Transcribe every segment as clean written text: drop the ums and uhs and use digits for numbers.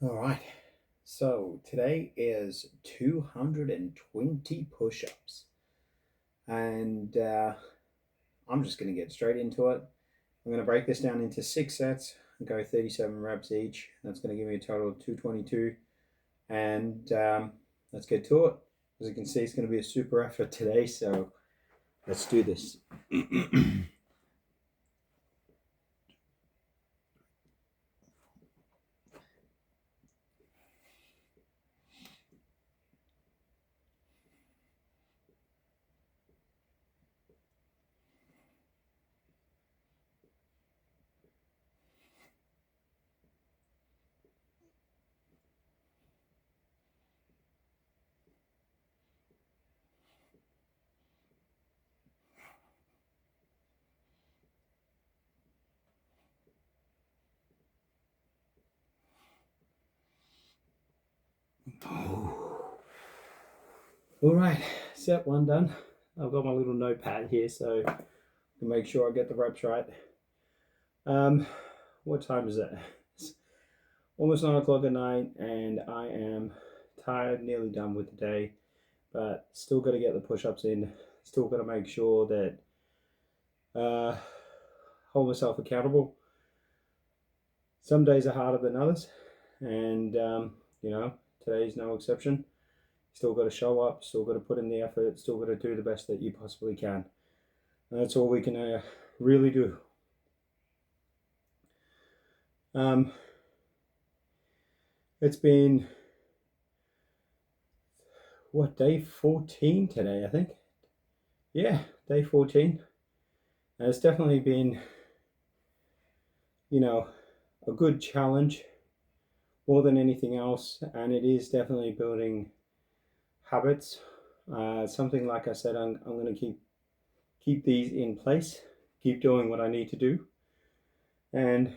All right. So today is 220 push ups. And I'm just going to get straight into it. I'm going to break this down into 6 sets and go 37 reps each. That's going to give me a total of 222. And let's get to it. As you can see, it's going to be a super effort today. So let's do this. Oh. All right, set one done. I've got my little notepad here so I can make sure I get the reps right. Um, what time is it? It's almost 9 o'clock at night, and I am tired, nearly done with the day, but still got to get the push-ups in. Still got to make sure that uh, hold myself accountable. Some days are harder than others, and today's no exception. Still got to show up. Still got to put in the effort. Still got to do the best that you possibly can. And that's all we can really do. Um, it's been day 14 today, I think. Yeah, day 14. And it's definitely been, a good challenge more than anything else. And it is definitely building habits. Something like I said, I'm going to keep these in place, keep doing what I need to do. And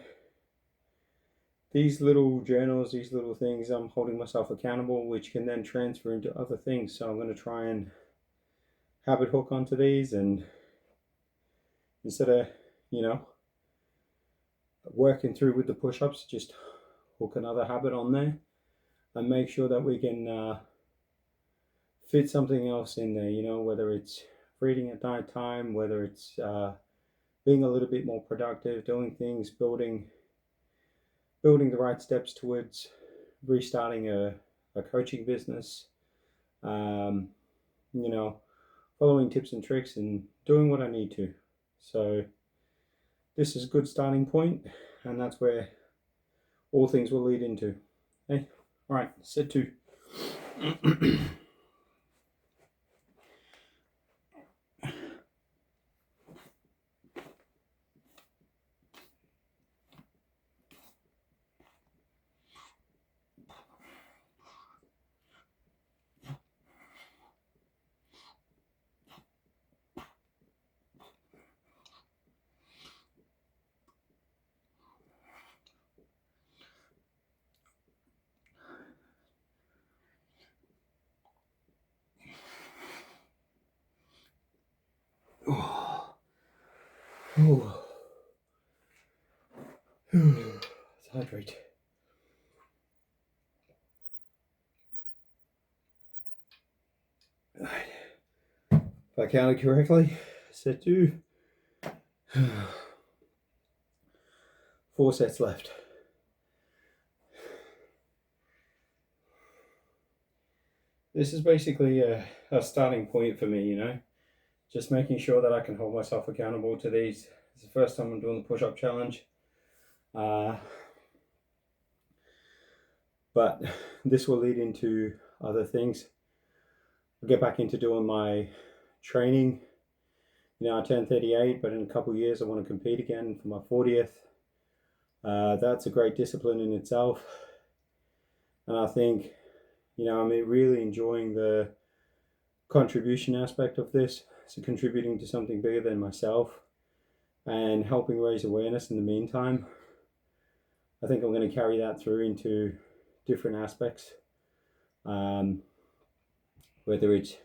these little journals, these little things, I'm holding myself accountable, which can then transfer into other things. So I'm going to try and habit hook onto these, and instead of, you know, working through with the push-ups, just hook another habit on there and make sure that we can fit something else in there, whether it's reading at night time, whether it's being a little bit more productive, doing things, building the right steps towards restarting a coaching business, um, you know, following tips and tricks and doing what I need to. So this is a good starting point, and that's where all things will lead into. Hey, all right, set two. Oh, oh. Let's hydrate. All right. If I counted correctly, set two. 4 sets left. This is basically a starting point for me, just making sure that I can hold myself accountable to these. It's the first time I'm doing the push-up challenge. But this will lead into other things. I'll get back into doing my training. I turned 38, but in a couple of years I want to compete again for my 40th. That's a great discipline in itself. And I think, I'm really enjoying the contribution aspect of this. So contributing to something bigger than myself and helping raise awareness in the meantime. I think I'm going to carry that through into different aspects. Whether it's,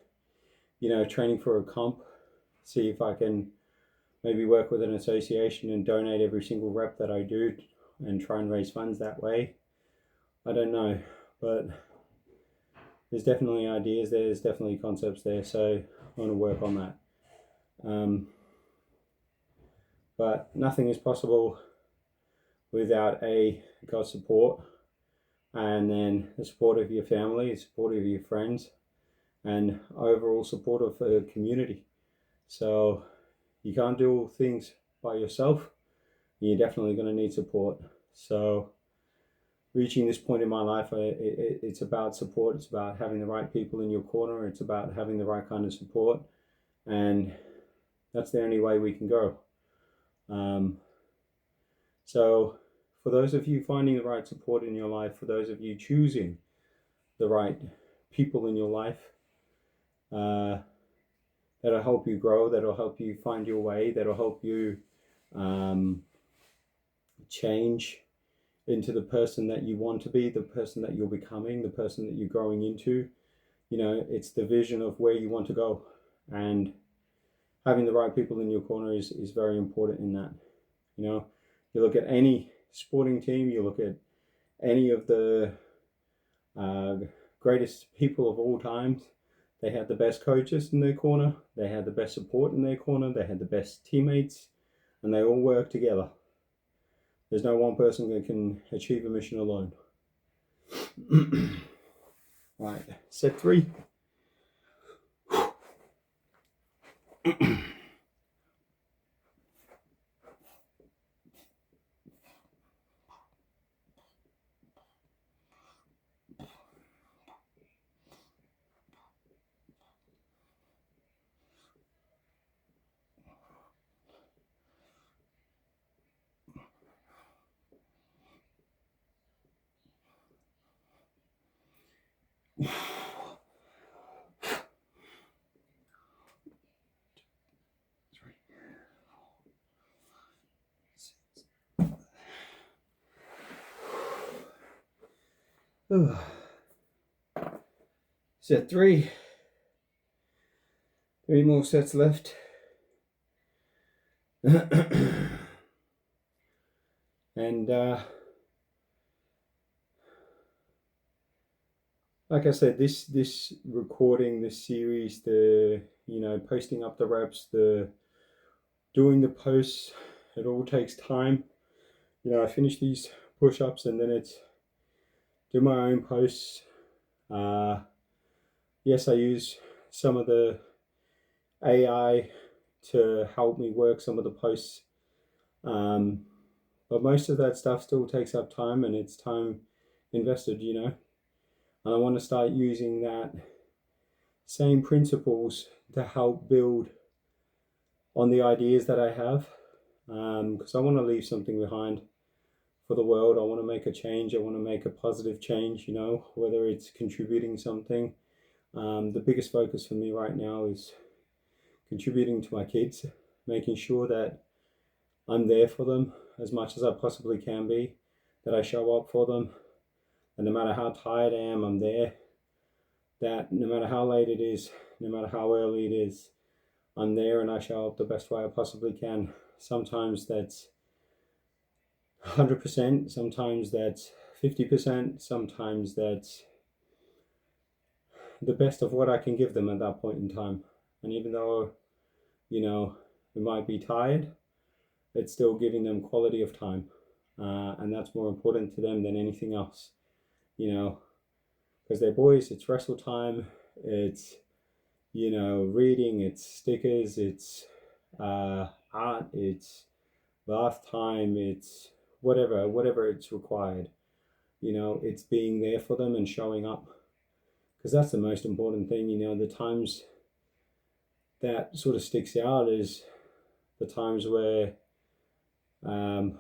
training for a comp, see if I can maybe work with an association and donate every single rep that I do and try and raise funds that way. I don't know, but there's definitely ideas there, there's definitely concepts there, so I want to work on that. But nothing is possible without God's support, and then the support of your family, the support of your friends, and overall support of the community. So you can't do all things by yourself. You're definitely going to need support. So reaching this point in my life, it's about support. It's about having the right people in your corner. It's about having the right kind of support, and that's the only way we can go. So for those of you finding the right support in your life, for those of you choosing the right people in your life, that'll help you grow, that'll help you find your way, that'll help you change into the person that you want to be, the person that you're becoming, the person that you're growing into. You know, it's the vision of where you want to go, and having the right people in your corner is very important in that. You know, you look at any sporting team, you look at any of the greatest people of all times, they had the best coaches in their corner, they had the best support in their corner, they had the best teammates, and they all work together. There's no one person that can achieve a mission alone. Right, set 3. Set 3. 3 more sets left. And like I said, this recording, this series, the posting up the reps, the doing the posts, it all takes time. I finish these push-ups and then it's do my own posts. Yes, I use some of the AI to help me work some of the posts, but most of that stuff still takes up time, and it's time invested, and I want to start using that same principles to help build on the ideas that I have, because I want to leave something behind for the world. I want to make a change. I want to make a positive change, whether it's contributing something. The biggest focus for me right now is contributing to my kids, making sure that I'm there for them as much as I possibly can be, that I show up for them, and no matter how tired I am, I'm there, that no matter how late it is, no matter how early it is, I'm there and I show up the best way I possibly can. Sometimes that's 100%, sometimes that's 50%, sometimes that's the best of what I can give them at that point in time. And even though, we might be tired, it's still giving them quality of time. And that's more important to them than anything else, because they're boys. It's wrestle time, it's, reading, it's stickers, it's art, it's bath time, it's whatever it's required. It's being there for them and showing up, because that's the most important thing. The times that sort of sticks out is the times where I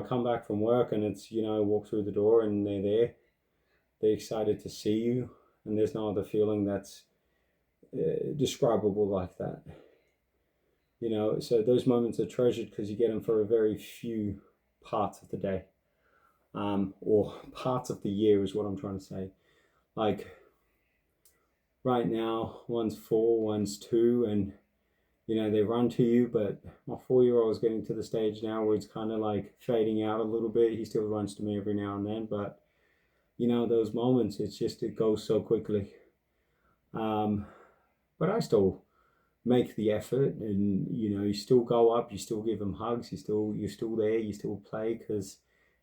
come back from work and it's, walk through the door and they're there, they're excited to see you, and there's no other feeling that's describable like that. So those moments are treasured because you get them for a very few parts of the day, or parts of the year is what I'm trying to say. Like right now, one's 4, one's 2, and you know, they run to you. But my 4-year-old is getting to the stage now where it's kind of like fading out a little bit. He still runs to me every now and then, but you know, those moments, it goes so quickly. Um, but I still make the effort, and you know, you still go up, you still give them hugs, you're still there, you still play, because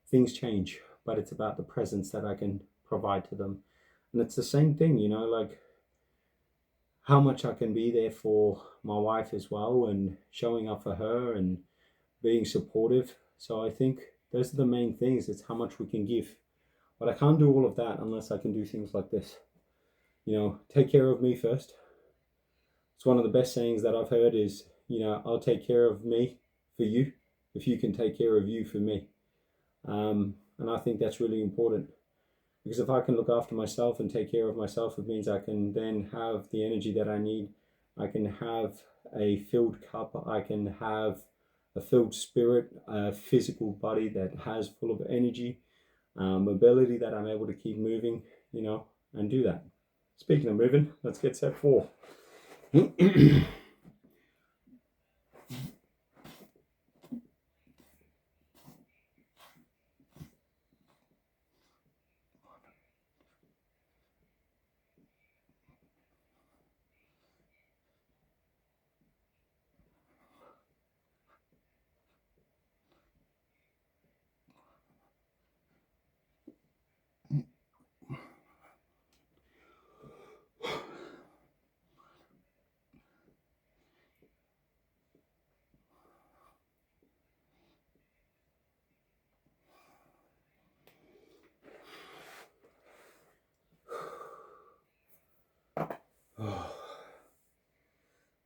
things change. But it's about the presence that I can provide to them. And it's the same thing, you know, like how much I can be there for my wife as well, and showing up for her and being supportive. So I think those are the main things. It's how much we can give. But I can't do all of that unless I can do things like this. You know, take care of me first. It's one of the best sayings that I've heard is, you know, I'll take care of me for you if you can take care of you for me. And I think that's really important, because if I can look after myself and take care of myself, it means I can then have the energy that I need. I can have a filled cup. I can have a filled spirit, a physical body that has full of energy, ability that I'm able to keep moving, you know, and do that. Speaking of moving, let's get set 4.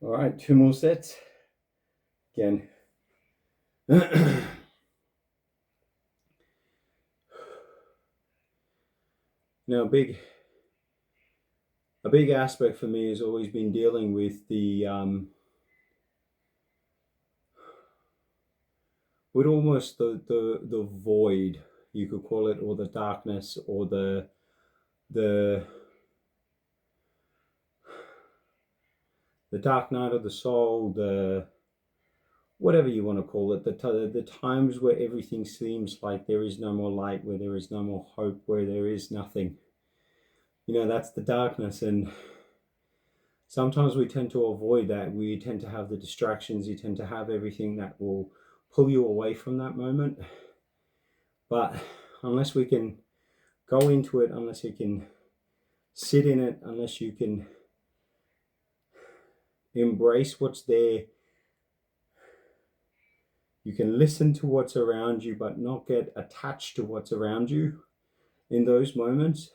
All right, 2 more sets. Again. Now, a big aspect for me has always been dealing with with almost the void, you could call it, or the darkness, or the dark night of the soul, the whatever you want to call it, the times where everything seems like there is no more light, where there is no more hope, where there is nothing. You know, that's the darkness. And sometimes we tend to avoid that. We tend to have the distractions. You tend to have everything that will pull you away from that moment. But unless we can go into it, unless you can sit in it, unless you can embrace what's there, you can listen to what's around you, but not get attached to what's around you. In those moments,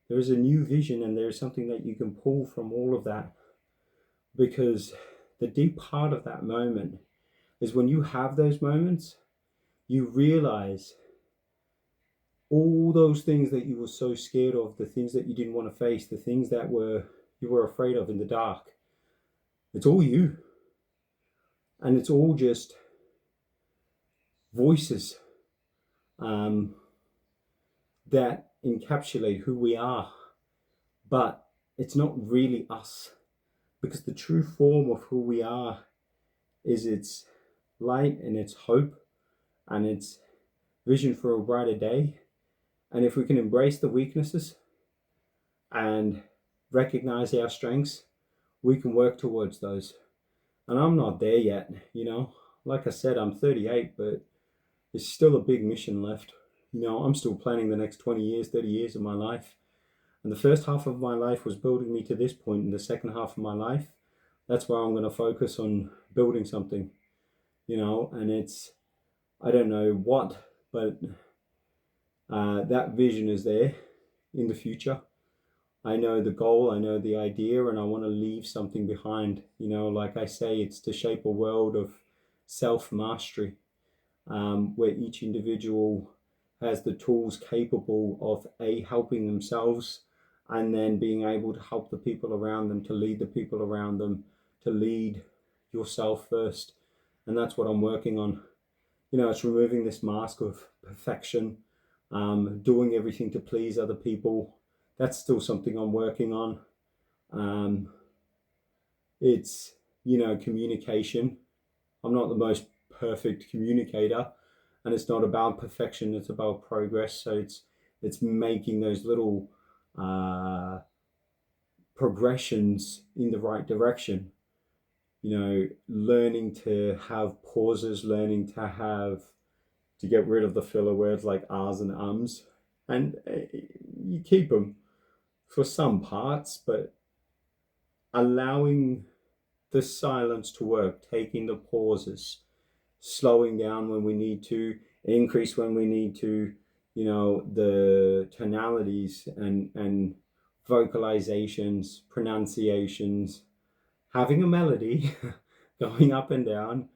there is a new vision, and there is something that you can pull from all of that. Because the deep part of that moment is when you have those moments, you realize all those things that you were so scared of, the things that you didn't want to face, the things that you were afraid of in the dark. It's all you. And it's all just voices that encapsulate who we are. But it's not really us, because the true form of who we are is its light and its hope and its vision for a brighter day. And if we can embrace the weaknesses and recognize our strengths, we can work towards those. And I'm not there yet, you know. Like I said, I'm 38, but there's still a big mission left. You know, I'm still planning the next 20 years, 30 years of my life. And the first half of my life was building me to this point. And the second half of my life, that's where I'm going to focus on building something, you know. And it's, I don't know what, but that vision is there in the future. I know the goal, I know the idea, and I want to leave something behind. You know, like I say, it's to shape a world of self-mastery, where each individual has the tools capable of helping themselves, and then being able to help the people around them, to lead the people around them, to lead yourself first. And that's what I'm working on. You know, it's removing this mask of perfection, doing everything to please other people. That's still something I'm working on. It's communication. I'm not the most perfect communicator, and it's not about perfection, it's about progress. So it's making those little progressions in the right direction. Learning to have pauses, learning to get rid of the filler words like ahs and ums, and you keep them for some parts, but allowing the silence to work, taking the pauses, slowing down when we need to, increase when we need to, the tonalities and vocalizations, pronunciations, having a melody going up and down.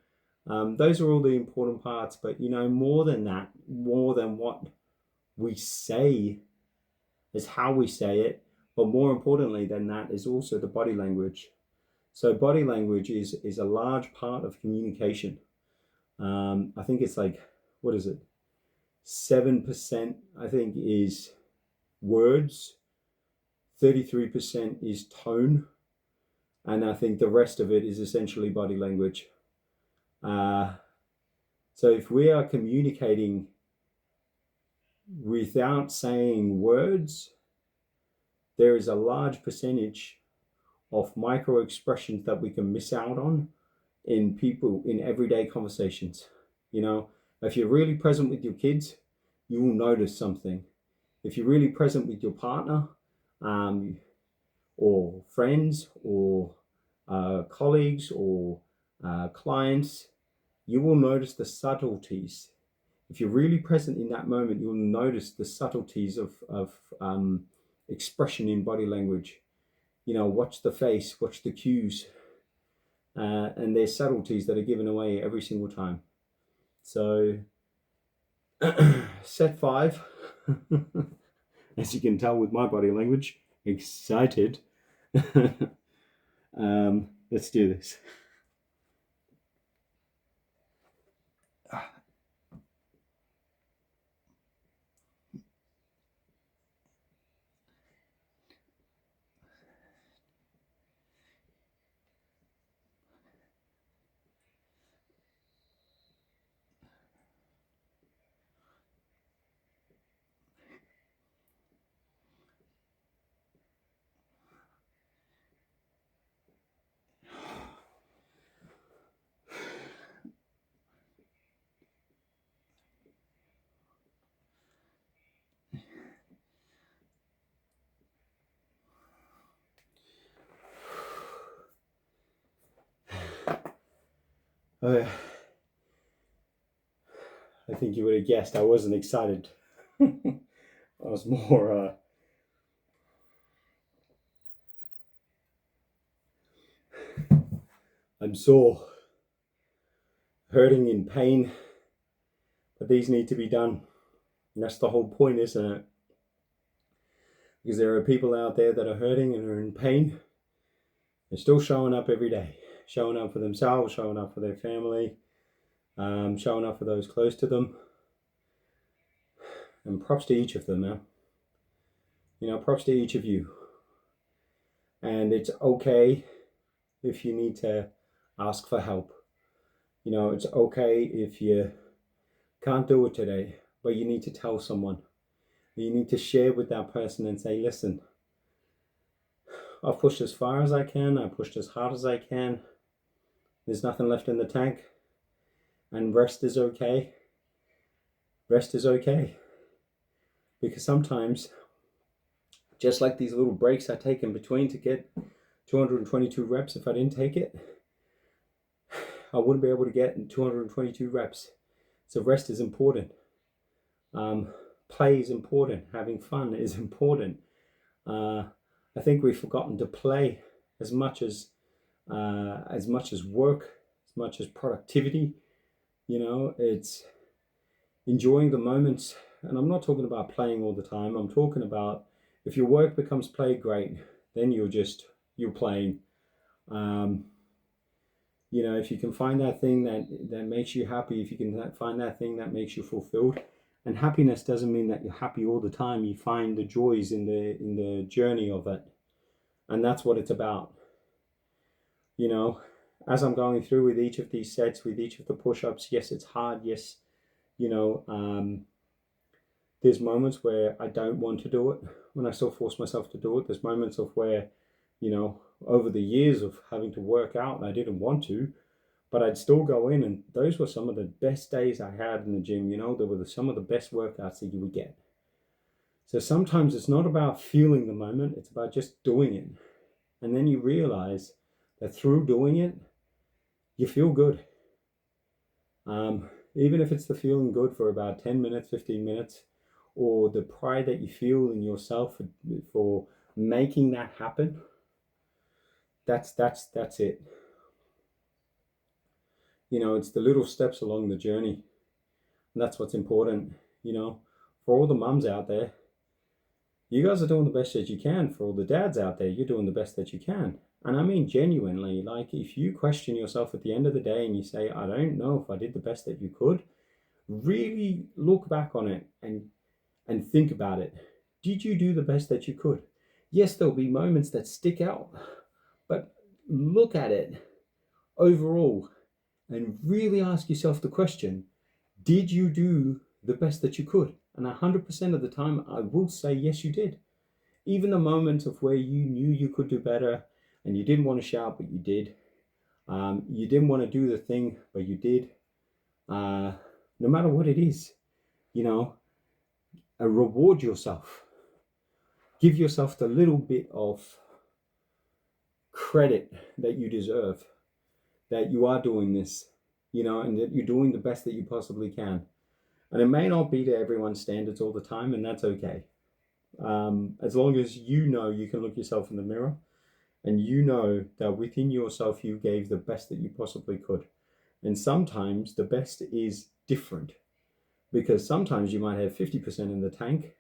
Those are all the important parts, but more than that, more than what we say is how we say it, but more importantly than that is also the body language. So body language is a large part of communication. I think it's like, what is it? 7%, I think, is words, 33% is tone, and I think the rest of it is essentially body language. So if we are communicating without saying words, there is a large percentage of micro expressions that we can miss out on in everyday conversations. If you're really present with your kids, you will notice something. If you're really present with your partner, or friends, or colleagues, or clients, you will notice the subtleties. If you're really present in that moment, you'll notice the subtleties of expression in body language. Watch the face, watch the cues, and there's subtleties that are given away every single time. So set 5, as you can tell with my body language, excited. Let's do this. I think you would have guessed I wasn't excited. I was more I'm sore, hurting, in pain, but these need to be done. And that's the whole point, isn't it? Because there are people out there that are hurting and are in pain. They're still showing up every day, showing up for themselves, showing up for their family, showing up for those close to them. And props to each of them, man. Props to each of you. And it's okay if you need to ask for help. It's okay if you can't do it today, but you need to tell someone. You need to share with that person and say, listen, I've pushed as far as I can. I pushed as hard as I can. There's nothing left in the tank. And rest is okay. Rest is okay. Because sometimes, just like these little breaks I take in between to get 222 reps, if I didn't take it, I wouldn't be able to get 222 reps. So rest is important. Play is important. Having fun is important. I think we've forgotten to play as much as work, as much as productivity. It's enjoying the moments. And I'm not talking about playing all the time. I'm talking about if your work becomes play, great. Then you're playing. If you can find that thing that makes you happy, if you can find that thing that makes you fulfilled. And happiness doesn't mean that you're happy all the time. You find the joys in the journey of it. And that's what it's about. as I'm going through with each of these sets, with each of the push-ups, yes, it's hard. Yes, you know, there's moments where I don't want to do it, when I still force myself to do it. There's moments of where, you know, over the years of having to work out, and I didn't want to, but I'd still go in, and those were some of the best days I had in the gym. You know, they were some of the best workouts that you would get. So sometimes it's not about feeling the moment, it's about just doing it. And then you realize that through doing it, you feel good. Even if it's the feeling good for about 10 minutes, 15 minutes, or the pride that you feel in yourself for making that happen, that's it. You know, it's the little steps along the journey. And that's what's important. You know, for all the mums out there, you guys are doing the best that you can. For all the dads out there, you're doing the best that you can. And I mean genuinely, like, if you question yourself at the end of the day and you say, I don't know if I did the best that you could, really look back on it and think about it. Did you do the best that you could? Yes, there'll be moments that stick out, but look at it overall and really ask yourself the question, did you do the best that you could? And 100% of the time, I will say, yes, you did. Even the moments of where you knew you could do better and you didn't want to shout, but you did. You didn't want to do the thing, but you did. No matter what it is, you know, reward yourself. Give yourself the little bit of credit that you deserve, that you are doing this, you know, and that you're doing the best that you possibly can. And it may not be to everyone's standards all the time, and that's okay. As long as you know you can look yourself in the mirror and you know that within yourself you gave the best that you possibly could. And sometimes the best is different, because sometimes you might have 50% in the tank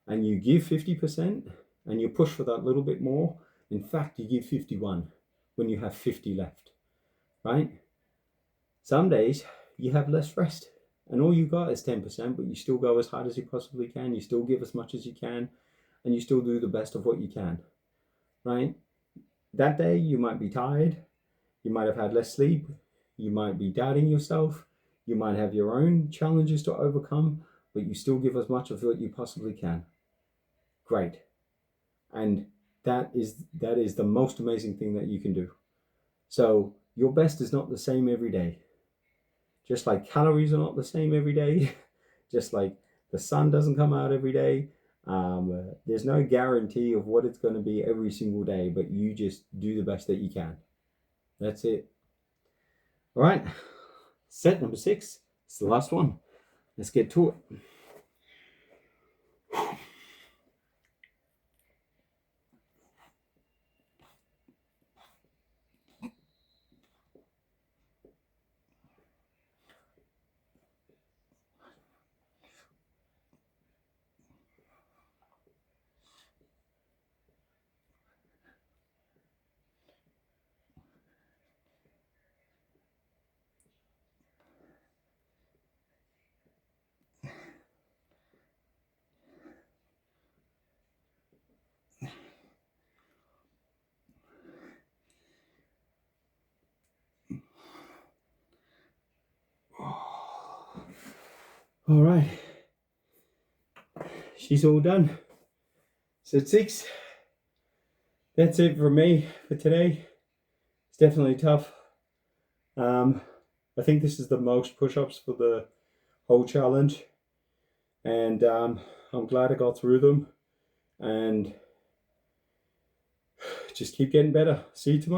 and you give 50% and you push for that little bit more. In fact, you give 51 when you have 50 left, right? Some days you have less rest and all you got is 10%, but you still go as hard as you possibly can. You still give as much as you can, and you still do the best of what you can, right? That day you might be tired, you might have had less sleep, you might be doubting yourself, you might have your own challenges to overcome, but you still give as much of what you possibly can. Great. And that is the most amazing thing that you can do. So your best is not the same every day. Just like calories are not the same every day, just like the sun doesn't come out every day. There's no guarantee of what it's going to be every single day, but you just do the best that you can. That's it. All right, set number 6. It's the last one. Let's get to it. All right, she's all done. Set 6. That's it for me for today. It's definitely tough. I think this is the most push-ups for the whole challenge, and I'm glad I got through them, and just keep getting better. See you tomorrow.